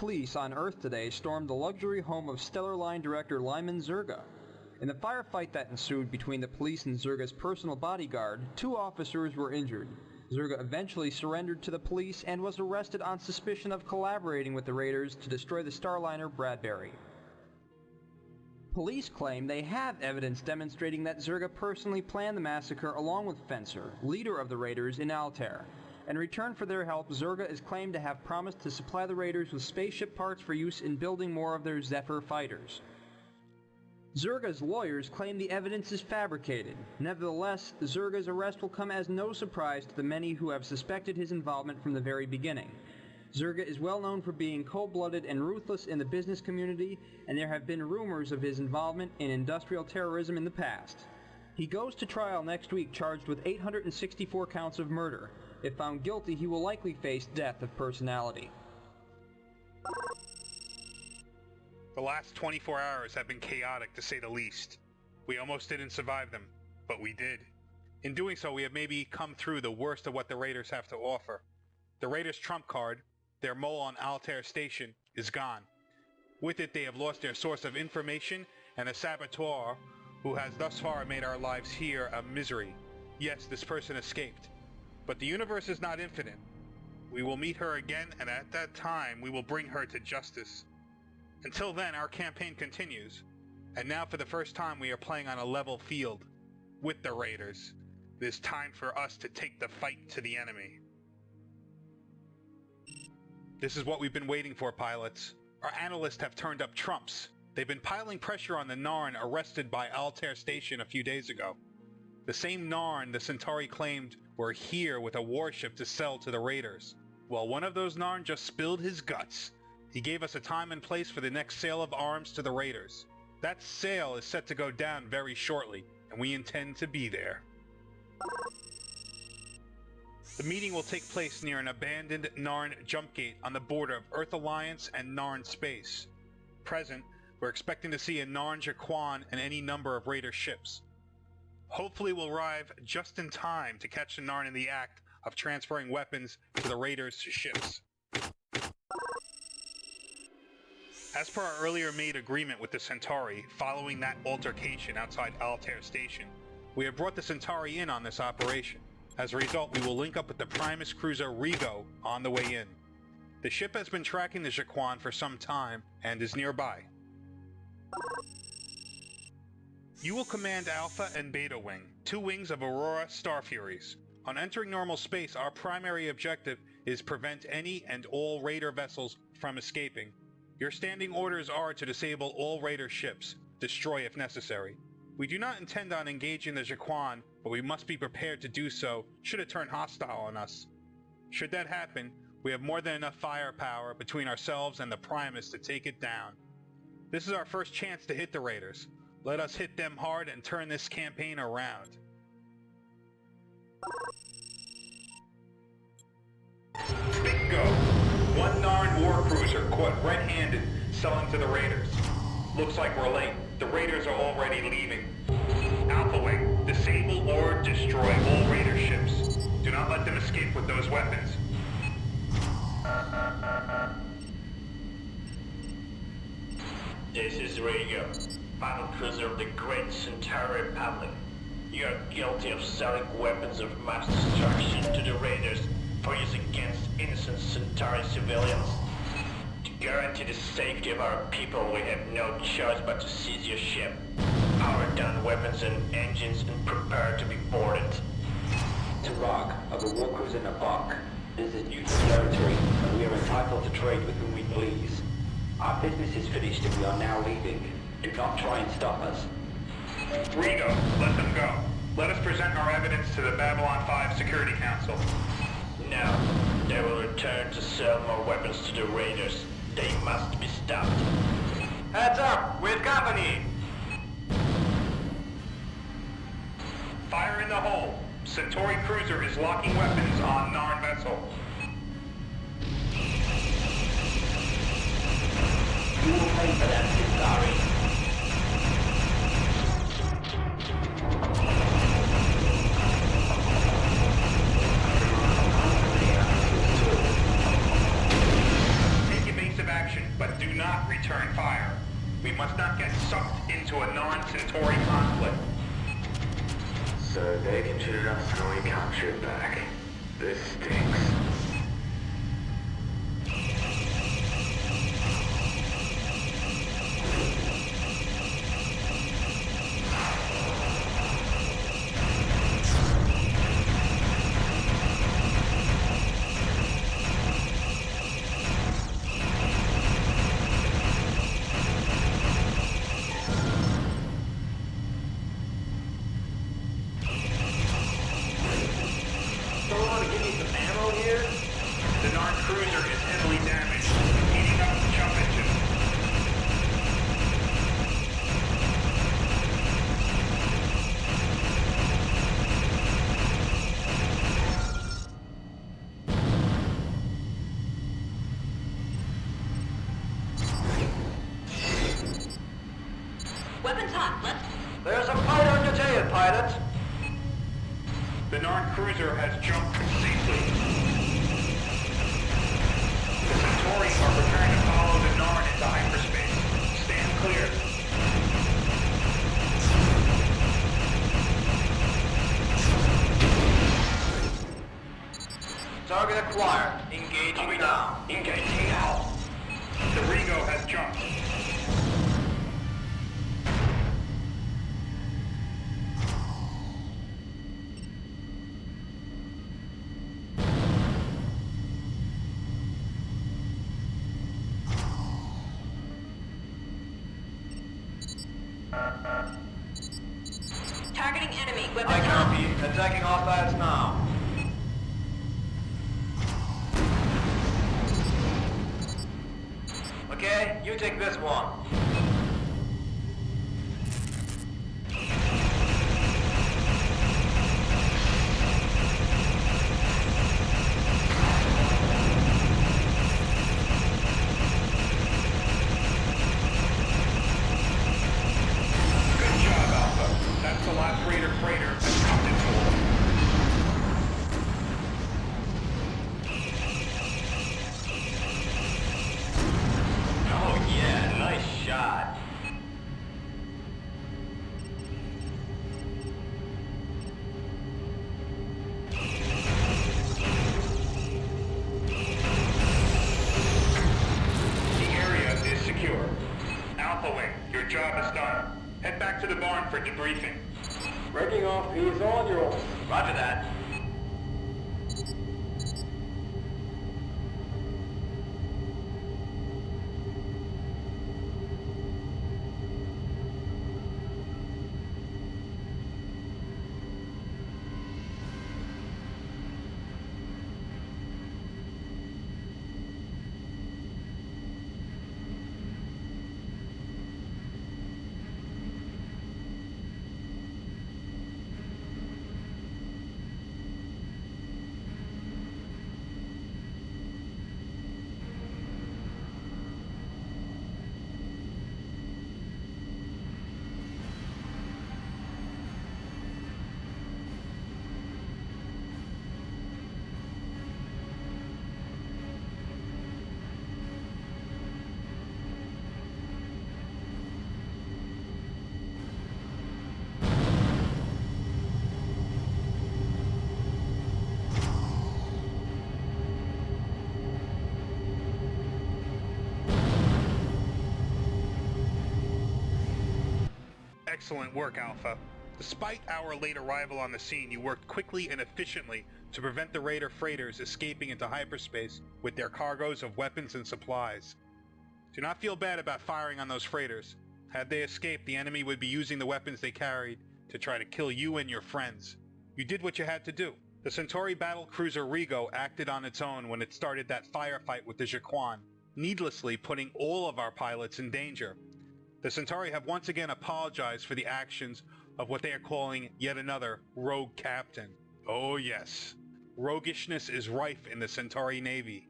police on Earth today stormed the luxury home of Stellar Line director Lyman Zerga. In the firefight that ensued between the police and Zerga's personal bodyguard, 2 officers were injured. Zerga eventually surrendered to the police and was arrested on suspicion of collaborating with the raiders to destroy the Starliner Bradbury. Police claim they have evidence demonstrating that Zerga personally planned the massacre along with Fencer, leader of the raiders in Altair. In return for their help, Zerga is claimed to have promised to supply the raiders with spaceship parts for use in building more of their Zephyr fighters. Zerga's lawyers claim the evidence is fabricated. Nevertheless, Zerga's arrest will come as no surprise to the many who have suspected his involvement from the very beginning. Zerga is well known for being cold-blooded and ruthless in the business community, and there have been rumors of his involvement in industrial terrorism in the past. He goes to trial next week charged with 864 counts of murder. If found guilty, he will likely face death of personality. The last 24 hours have been chaotic, to say the least. We almost didn't survive them, but we did. In doing so, we have maybe come through the worst of what the Raiders have to offer. The Raiders' trump card, their mole on Altair Station, is gone. With it, they have lost their source of information and a saboteur who has thus far made our lives here a misery. Yes, this person escaped. But the universe is not infinite. We will meet her again, and at that time, we will bring her to justice. Until then, our campaign continues. And now, for the first time, we are playing on a level field with the Raiders. It is time for us to take the fight to the enemy. This is what we've been waiting for, pilots. Our analysts have turned up trumps. They've been piling pressure on the Narn arrested by Altair Station a few days ago. The same Narn the Centauri claimed were here with a warship to sell to the Raiders. Well, one of those Narn just spilled his guts. He gave us a time and place for the next sale of arms to the Raiders. That sale is set to go down very shortly, and we intend to be there. The meeting will take place near an abandoned Narn jump gate on the border of Earth Alliance and Narn space. Present, we're expecting to see a Narn Jaquan and any number of Raider ships. Hopefully we'll arrive just in time to catch the Narn in the act of transferring weapons to the Raiders' ships. As per our earlier made agreement with the Centauri, following that altercation outside Altair Station, we have brought the Centauri in on this operation. As a result, we will link up with the Primus cruiser Rigo on the way in. The ship has been tracking the Jaquan for some time and is nearby. You will command Alpha and Beta Wing, 2 wings of Aurora Star Furies. On entering normal space, our primary objective is prevent any and all Raider vessels from escaping. Your standing orders are to disable all Raider ships, destroy if necessary. We do not intend on engaging the Jaquan, but we must be prepared to do so should it turn hostile on us. Should that happen, we have more than enough firepower between ourselves and the Primus to take it down. This is our first chance to hit the Raiders. Let us hit them hard and turn this campaign around. Bingo! One Narn war cruiser caught red-handed selling to the Raiders. Looks like we're late. The Raiders are already leaving. Alpha Wing, disable or destroy all Raider ships. Do not let them escape with those weapons. This is Rigo, battle cruiser of the Great Centauri Republic. You are guilty of selling weapons of mass destruction to the Raiders for use against innocent Centauri civilians. To guarantee the safety of our people, we have no choice but to seize your ship, power down weapons and engines, and prepare to be boarded. To Rock, of the war cruiser Nabok. This is neutral territory, and we are entitled to trade with whom we please. Our business is finished and we are now leaving. Do not try and stop us. Rigo, let them go. Let us present our evidence to the Babylon 5 Security Council. No, they will return to sell more weapons to the Raiders. They must be stopped. Heads up! With company! Fire in the hole. Centauri cruiser is locking weapons on Narn vessel. You will pay for that, Centauri. Take evasive action. must not get sucked into a non-Centauri conflict. So they can shoot us and we can't shoot back. This stinks. Someone give me some ammo here? The Narn cruiser is heavily damaged, heating up the jump engine. Weapons hot. Let's... There's a fight on your tail, pilot. The Narn cruiser has jumped safely. The Centauri are preparing to follow the Narn into hyperspace. Stand clear. Target acquired. Engaging now. Engaging now. The Rigo has jumped. Targeting enemy. Weapons I hot. copy. Attacking hostiles now. Okay, you take this one. Good job, Alpha. That's the last Raider freighter accounted for. Oh yeah, nice shot. The area is secure. Alpha Wing, your job is done. Head back to the barn for debriefing. Breaking off is on your own. Roger that. Excellent work, Alpha. Despite our late arrival on the scene, you worked quickly and efficiently to prevent the Raider freighters escaping into hyperspace with their cargoes of weapons and supplies. Do not feel bad about firing on those freighters. Had they escaped, the enemy would be using the weapons they carried to try to kill you and your friends. You did what you had to do. The Centauri battle cruiser Rigo acted on its own when it started that firefight with the Jaquan, needlessly putting all of our pilots in danger. The Centauri have once again apologized for the actions of what they are calling yet another rogue captain. Oh yes, roguishness is rife in the Centauri Navy.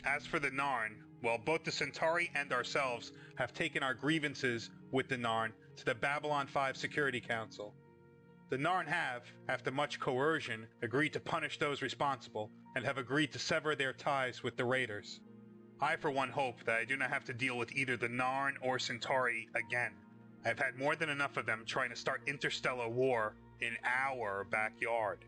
As for the Narn, well, both the Centauri and ourselves have taken our grievances with the Narn to the Babylon 5 Security Council. The Narn have, after much coercion, agreed to punish those responsible and have agreed to sever their ties with the Raiders. I for one hope that I do not have to deal with either the Narn or Centauri again. I've had more than enough of them trying to start interstellar war in our backyard.